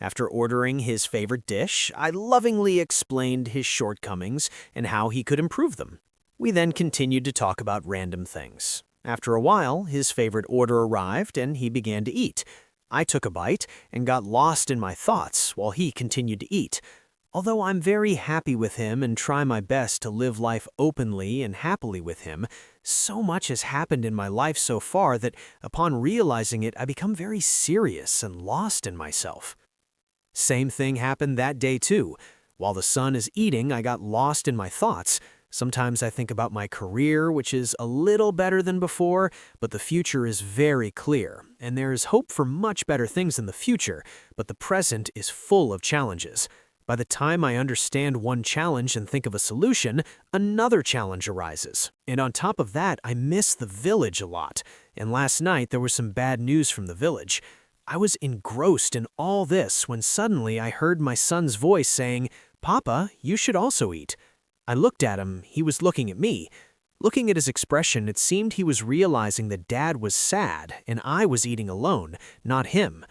After ordering his favorite dish, I lovingly explained his shortcomings and how he could improve them. We then continued to talk about random things. After a while, his favorite order arrived and he began to eat. I took a bite and got lost in my thoughts while he continued to eat. Although I'm very happy with him and try my best to live life openly and happily with him, so much has happened in my life so far that upon realizing it, I become very serious and lost in myself. Same thing happened that day too. While the son is eating, I got lost in my thoughts. Sometimes I think about my career, which is a little better than before, but the future is very clear, and there is hope for much better things in the future, but the present is full of challenges. By the time I understand one challenge and think of a solution, another challenge arises. And on top of that, I miss the village a lot. And last night, there was some bad news from the village. I was engrossed in all this when suddenly I heard my son's voice saying, "Papa, you should also eat." I looked at him, he was looking at me. Looking at his expression, it seemed he was realizing that Dad was sad and I was eating alone, not him.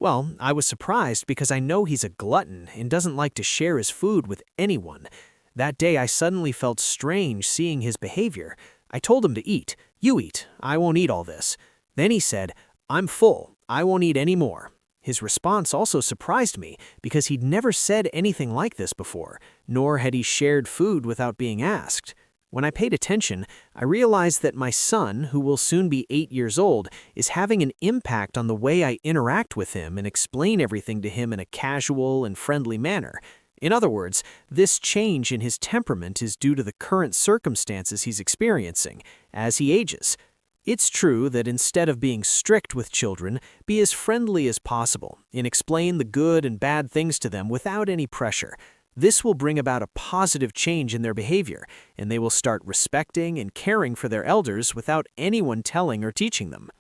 Well, I was surprised because I know he's a glutton and doesn't like to share his food with anyone. That day I suddenly felt strange seeing his behavior. I told him to eat. "You eat, I won't eat all this." Then he said, "I'm full, I won't eat any more." His response also surprised me because he'd never said anything like this before, nor had he shared food without being asked. When I paid attention, I realized that my son, who will soon be 8 years old, is having an impact on the way I interact with him and explain everything to him in a casual and friendly manner. In other words, this change in his temperament is due to the current circumstances he's experiencing as he ages. It's true that instead of being strict with children, be as friendly as possible and explain the good and bad things to them without any pressure. This will bring about a positive change in their behavior, and they will start respecting and caring for their elders without anyone telling or teaching them.